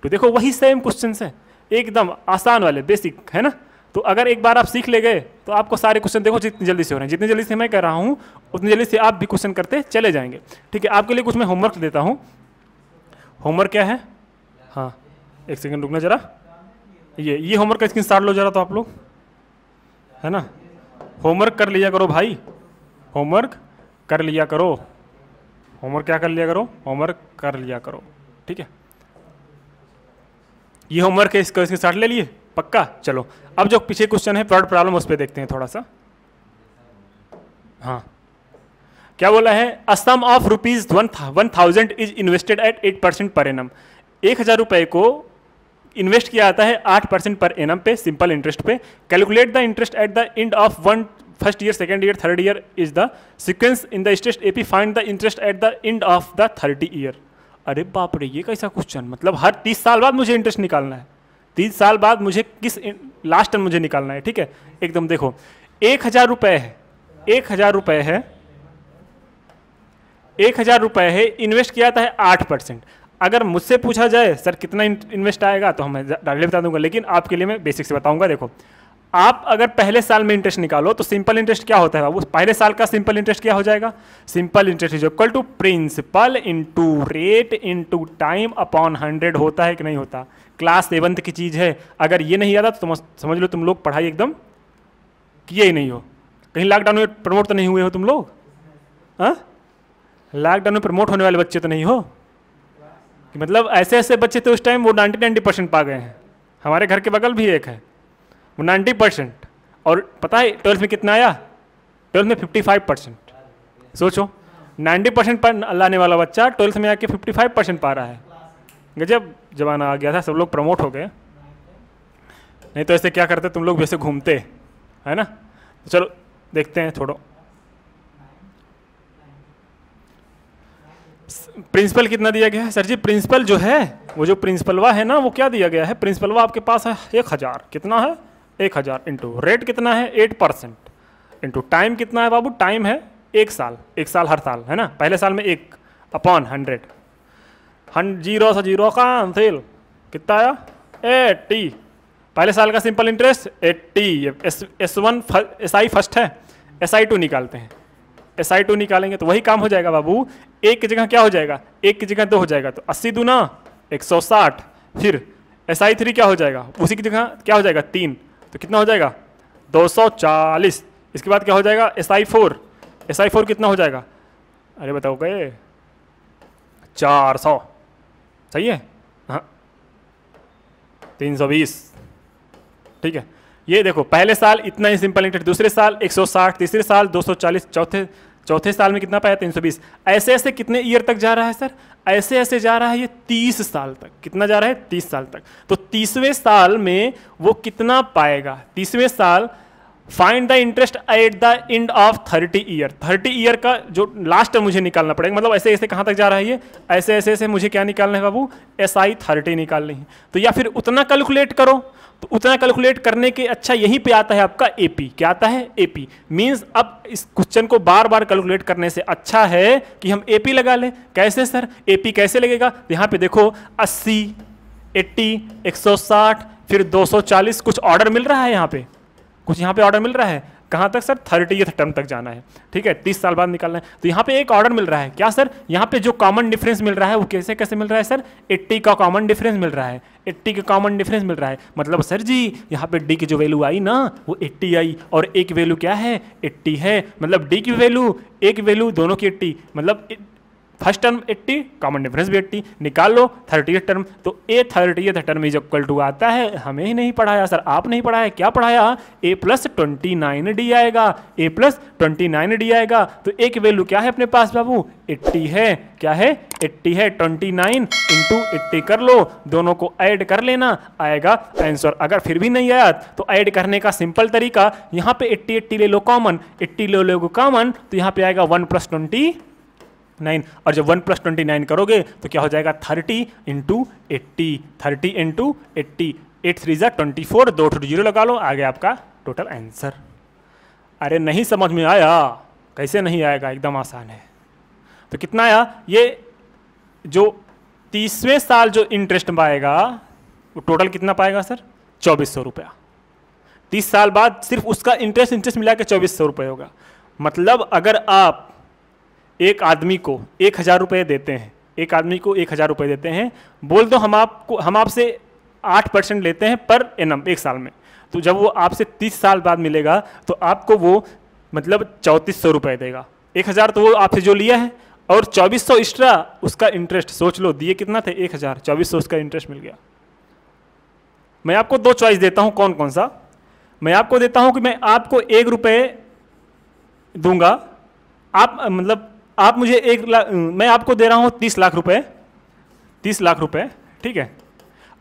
देखो वही सेम क्वेश्चन है, एकदम आसान वाले बेसिक, है ना। तो अगर एक बार आप सीख ले गए तो आपको सारे क्वेश्चन देखो जितनी जल्दी से हो रहे हैं, जितनी जल्दी से मैं कह रहा हूँ उतनी जल्दी से आप भी क्वेश्चन करते चले जाएंगे। ठीक है, आपके लिए कुछ मैं होमवर्क देता हूँ। होमवर्क क्या है? हाँ, एक सेकंड रुकना जरा। ये होमवर्क का स्क्रीनशॉट लो जरा, तो आप लोग, है ना, होमवर्क कर लिया करो भाई, होमवर्क कर लिया करो। होमवर्क क्या कर लिया करो? होमवर्क कर लिया करो। ठीक है, ये होमवर्क है, इसका स्क्रीनशॉट ले लिए पक्का। चलो अब जो पीछे क्वेश्चन है प्रोडक्ट प्रॉब्लम, उस पर देखते हैं थोड़ा सा। हाँ, क्या बोला है? A sum of rupees 1000 is invested at 8% per annum. 1000 रुपए को इन्वेस्ट किया जाता है 8% पर एनम पे, सिंपल इंटरेस्ट पे। Calculate the interest at the end of first year, second year, third year is the sequence in the state AP. Find the interest at the end of the 30 year. अरे बाप रे, ये कैसा question? मतलब हर 30 साल बाद मुझे इंटरेस्ट निकालना है, 30 साल बाद मुझे किस लास्ट टर्म मुझे निकालना है। ठीक है, एकदम देखो 1000 रुपए है, 1000 रुपए है, 1000 रुपए है, इन्वेस्ट किया था है 8%। अगर मुझसे पूछा जाए सर कितना इन्वेस्ट आएगा तो मैं डायरेक्टली बता दूंगा, लेकिन आपके लिए मैं बेसिक से बताऊंगा। देखो, आप अगर पहले साल में इंटरेस्ट निकालो तो सिंपल इंटरेस्ट क्या होता है बाबू? पहले साल का सिंपल इंटरेस्ट क्या हो जाएगा? Simple interest is equal to principal into rate into time upon 100 होता है कि नहीं होता? क्लास 7th की चीज है। अगर ये नहीं आता तो तुम समझ लो तुम लोग पढ़ाई एकदम किए ही नहीं हो। कहीं लॉकडाउन में प्रमोट तो नहीं हुए हो तुम लोग? हाँ, लॉकडाउन में प्रमोट होने वाले बच्चे तो नहीं हो कि मतलब ऐसे ऐसे बच्चे थे उस टाइम वो 90% पा गए हैं। हमारे घर के बगल भी एक है, वो 90%, और पता है 12th में कितना आया? 12th में 55%। सोचो 90% पर लाने वाला बच्चा 12th में आके 55% पा रहा है। गजब जमाना आ गया था, सब लोग प्रमोट हो गए। नहीं तो ऐसे क्या करते तुम लोग, वैसे घूमते, है ना। तो चलो देखते हैं, छोड़ो। प्रिंसिपल कितना दिया गया है सर जी? प्रिंसिपल जो है, वो जो प्रिंसिपलवा है ना, वो क्या दिया गया है? प्रिंसिपलवा आपके पास है 1000। कितना है? 1000 इंटू रेट कितना है? 8% इंटू टाइम कितना है बाबू? टाइम है 1 साल, 1 साल हर साल, है ना। पहले साल में 1 अपॉन 100, 0 से 0 कैंसिल, कितना आया? 80। पहले साल का simple interest 80। S1 SI first है, SI2 निकालते हैं। SI2 निकालेंगे तो वही काम हो जाएगा बाबू। 1 की जगह क्या हो जाएगा? 1 की जगह 2 हो जाएगा, तो 80 दूना 160। फिर SI3 क्या हो जाएगा? उसी की जगह क्या हो जाएगा? 3, तो कितना हो जाएगा? 240। इसके बाद क्या हो जाएगा? SI4। SI4 कितना हो जाएगा? अरे बताओ गए 400, सही है। हाँ 320। ठीक है, ये देखो पहले साल इतना ही सिंपल इंटरेस्ट, दूसरे साल 160, तीसरे साल 240, चौथे साल में कितना पाया? 320। ऐसे ऐसे कितने ईयर तक जा रहा है सर? ऐसे ऐसे जा रहा है ये 30 साल तक। कितना जा रहा है? 30 साल तक। तो 30वें साल में वो कितना पाएगा? 30वें साल find the interest at the end of 30 year. 30 year का जो लास्ट मुझे निकालना पड़ेगा। मतलब ऐसे ऐसे कहाँ तक जा रहा है ये? ऐसे ऐसे ऐसे मुझे क्या निकालना है बाबू? SI30 निकालनी है। तो या फिर उतना कैलकुलेट करो, तो उतना कैलकुलेट करने के अच्छा यहीं पे आता है आपका AP। क्या आता है? AP मींस अब इस क्वेश्चन को बार बार कैलकुलेट करने से अच्छा है कि हम AP लगा लें। कैसे सर? AP कैसे लगेगा? यहाँ पे देखो 80, 80, 160, फिर 240, कुछ ऑर्डर मिल रहा है यहाँ पे, कुछ यहाँ पे ऑर्डर मिल रहा है। कहाँ तक सर? 30th टर्म तक जाना है। ठीक है, 30 साल बाद निकालना है। तो यहाँ पे एक ऑर्डर मिल रहा है। क्या सर? यहाँ पे जो कॉमन डिफरेंस मिल रहा है वो कैसे कैसे मिल रहा है सर? 80 का कॉमन डिफरेंस मिल रहा है, 80 का कॉमन डिफरेंस मिल रहा है। मतलब सर जी यहाँ पे D की जो वैल्यू आई ना वो 80 आई, और A की वैल्यू क्या है? 80 है। मतलब D की वैल्यू, A की वैल्यू, दोनों की 80। मतलब फर्स्ट टर्म 80, कॉमन डिफरेंस भी 80। निकाल लो 30th टर्म, तो A 30th term is equal to आता है। हमें ही नहीं पढ़ाया सर, आप नहीं पढ़ाया, क्या पढ़ाया? A + 29D आएगा, A + 29D आएगा। तो A की वैल्यू क्या है अपने पास बाबू? 80 है। क्या है? 80 है। 29 × 80 कर लो, दोनों को ऐड कर लेना, आएगा आंसर। अगर फिर भी नहीं आया तो ऐड करने का सिंपल तरीका, यहाँ पे 80 80 ले लो कॉमन, 80 ले लो कॉमन, तो यहाँ पे आएगा 1 + 29। और जब 1 + 29 करोगे तो क्या हो जाएगा? 30 × 80, 30 × 80, 8 3 = 24, 2 0 लगा लो, आ गया आपका टोटल आंसर। अरे नहीं समझ में आया? कैसे नहीं आएगा, एकदम आसान है। तो कितना आया? ये जो 30वें साल जो इंटरेस्ट पाएगा वो टोटल कितना पाएगा सर? 2400 रुपया। 30 साल बाद सिर्फ उसका इंटरेस्ट मिला के 2400 रुपये होगा। मतलब अगर आप एक आदमी को 1000 रुपये देते हैं, एक आदमी को 1000 रुपये देते हैं, बोल दो हम आपसे 8% लेते हैं पर एनम एक साल में, तो जब वो आपसे 30 साल बाद मिलेगा तो आपको वो मतलब 3400 रुपये देगा। 1000 तो वो आपसे जो लिया है और 2400 एक्स्ट्रा उसका इंटरेस्ट। सोच लो दिए कितना थे 1000, 2400 उसका इंटरेस्ट मिल गया। मैं आपको 2 चॉइस देता हूं, कौन कौन सा? मैं आपको देता हूं कि मैं आपको 1 रुपये दूंगा, आप मतलब आप मुझे 1 लाख, मैं आपको दे रहा हूं 30 लाख रुपए, 30 लाख रुपए, ठीक है।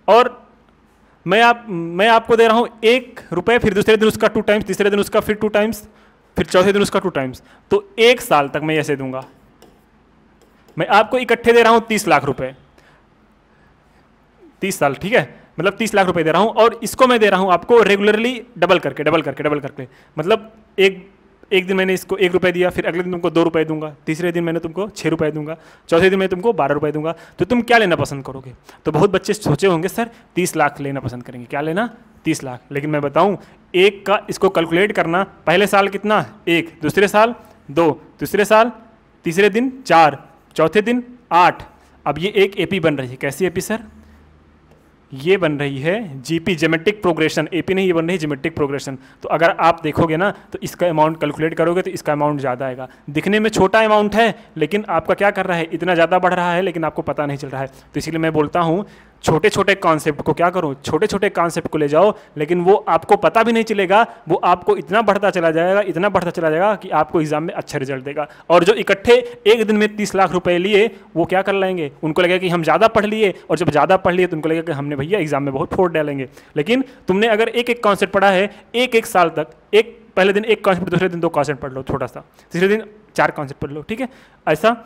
और मैं आपको दे रहा हूं 1 रुपये, फिर दूसरे दिन उसका 2 टाइम्स, तीसरे दिन उसका फिर 2 टाइम्स, फिर चौथे दिन उसका 2 टाइम्स, तो 1 साल तक मैं ऐसे दूंगा। मैं आपको इकट्ठे दे रहा हूं 30 लाख रुपए, 30 साल, ठीक है, मतलब 30 लाख रुपए दे रहा हूं। और इसको मैं दे रहा हूं आपको रेगुलरली डबल करके, मतलब एक दिन मैंने इसको 1 रुपये दिया, फिर अगले दिन तुमको 2 रुपये दूंगा, तीसरे दिन मैंने तुमको 6 रुपये दूंगा, चौथे दिन मैं तुमको 12 रुपये दूंगा। तो तुम क्या लेना पसंद करोगे? तो बहुत बच्चे सोचे होंगे सर 30 लाख लेना पसंद करेंगे, क्या लेना? 30 लाख। लेकिन मैं बताऊं, एक का इसको कैलकुलेट करना, पहले साल कितना 1, दूसरे साल 2, तीसरे साल, तीसरे दिन 4, चौथे दिन 8। अब ये एक एपी बन रही है, कैसी एपी सर? ये बन रही है जीपी, ज्योमेट्रिक प्रोग्रेशन। एपी नहीं, ये बन रही है ज्योमेट्रिक प्रोग्रेशन। तो अगर आप देखोगे ना तो इसका अमाउंट कैलकुलेट करोगे तो इसका अमाउंट ज़्यादा आएगा। दिखने में छोटा अमाउंट है लेकिन आपका क्या कर रहा है, इतना ज़्यादा बढ़ रहा है लेकिन आपको पता नहीं चल रहा है। तो इसीलिए मैं बोलता हूँ छोटे छोटे कॉन्सेप्ट को क्या करो, छोटे छोटे कॉन्सेप्ट को ले जाओ, लेकिन वो आपको पता भी नहीं चलेगा, वो आपको इतना बढ़ता चला जाएगा, इतना बढ़ता चला जाएगा कि आपको एग्जाम में अच्छा रिजल्ट देगा। और जो इकट्ठे एक दिन में 30 लाख रुपए लिए वो क्या कर लेंगे, उनको लगेगा कि हम ज़्यादा पढ़ लिए, और जब ज़्यादा पढ़ लिए तो उनको लगेगा कि हमने भैया एग्जाम में बहुत फोड़ डालेंगे। लेकिन तुमने अगर एक एक कॉन्सेप्ट पढ़ा है, एक साल तक, एक पहले दिन एक कॉन्सेप्ट, दूसरे दिन 2 कॉन्सेप्ट पढ़ लो छोटा सा, तीसरे दिन 4 कॉन्सेप्ट पढ़ लो, ठीक है। ऐसा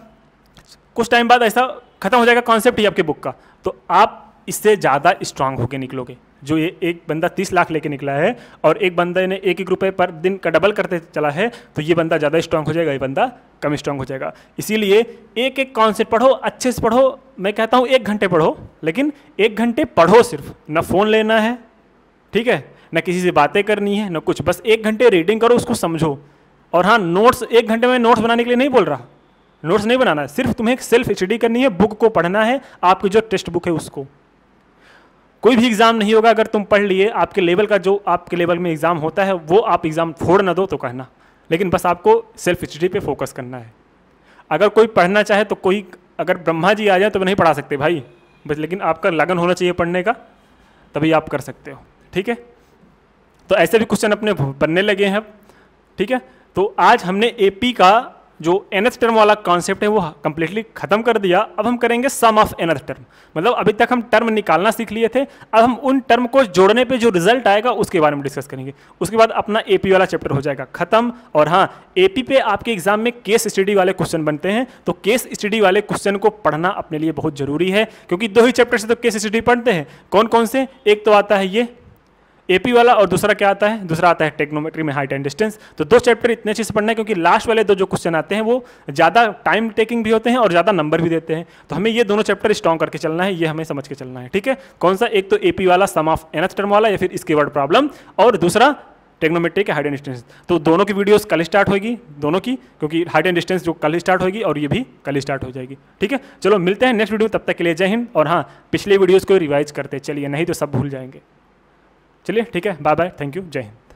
कुछ टाइम बाद ऐसा खत्म हो जाएगा कॉन्सेप्ट ही आपके बुक का, तो आप इससे ज़्यादा स्ट्रांग होकर निकलोगे। जो ये एक बंदा 30 लाख लेके निकला है और एक बंदा ने 1-1 रुपये पर दिन का डबल करते चला है, तो ये बंदा ज़्यादा स्ट्रांग हो जाएगा, ये बंदा कम स्ट्रांग हो जाएगा। इसीलिए एक एक कॉन्सेप्ट पढ़ो, अच्छे से पढ़ो। मैं कहता हूँ 1 घंटे पढ़ो, लेकिन 1 घंटे पढ़ो सिर्फ, ना फ़ोन लेना है, ठीक है, ना किसी से बातें करनी है, ना कुछ, बस 1 घंटे रीडिंग करो, उसको समझो। और हाँ, नोट्स 1 घंटे में नोट्स बनाने के लिए नहीं बोल रहा, नोट्स नहीं बनाना है, सिर्फ तुम्हें सेल्फ स्टडी करनी है, बुक को पढ़ना है, आपकी जो टेक्स्ट बुक है उसको। कोई भी एग्जाम नहीं होगा अगर तुम पढ़ लिए, आपके लेवल का जो आपके लेवल में एग्जाम होता है वो आप एग्जाम फोड़ ना दो तो कहना, लेकिन बस आपको सेल्फ स्टडी पे फोकस करना है। अगर कोई पढ़ना चाहे तो कोई, अगर ब्रह्मा जी आ जाए तो नहीं पढ़ा सकते भाई, बस लेकिन आपका लगन होना चाहिए पढ़ने का, तभी आप कर सकते हो, ठीक है। तो ऐसे भी क्वेश्चन अपने बनने लगे हैं अब, ठीक है। तो आज हमने एपी का जो nth टर्म वाला कॉन्सेप्ट है वो कंप्लीटली खत्म कर दिया। अब हम करेंगे सम ऑफ nth टर्म, मतलब अभी तक हम टर्म निकालना सीख लिए थे, अब हम उन टर्म को जोड़ने पे जो रिजल्ट आएगा उसके बारे में डिस्कस करेंगे। उसके बाद अपना एपी वाला चैप्टर हो जाएगा खत्म। और हाँ, एपी पे आपके एग्जाम में केस स्टडी वाले क्वेश्चन बनते हैं, तो केस स्टडी वाले क्वेश्चन को पढ़ना अपने लिए बहुत जरूरी है, क्योंकि 2 ही चैप्टर से तो केस स्टडी पढ़ते हैं। कौन कौन से? एक तो आता है ये एपी वाला, और दूसरा क्या आता है, दूसरा आता है ट्रिग्नोमेट्री में हाइट एंड डिस्टेंस। तो 2 चैप्टर इतने अच्छे से पढ़ना है, क्योंकि लास्ट वाले 2 जो क्वेश्चन आते हैं वो ज़्यादा टाइम टेकिंग भी होते हैं और ज़्यादा नंबर भी देते हैं। तो हमें ये दोनों चैप्टर स्ट्रॉन्ग करके चलना है, ये हमें समझ के चलना है, ठीक है। कौन सा? एक तो एपी वाला सम ऑफ nth टर्म वाला, या फिर इसकी वर्ड प्रॉब्लम, और दूसरा ट्रिग्नोमेट्री के हाइट एंड डिस्टेंस। तो दोनों की वीडियोस कल स्टार्ट होगी, दोनों की, क्योंकि हाइट एंड डिस्टेंस जो कल स्टार्ट होगी और ये भी कल स्टार्ट हो जाएगी, ठीक है। चलो मिलते हैं नेक्स्ट वीडियो, तब तक के लिए जय हिंद। और हाँ, पिछले वीडियोज़ को रिवाइज करते चलिए, नहीं तो सब भूल जाएंगे। चलिए ठीक है, बाय बाय, थैंक यू, जय हिंद।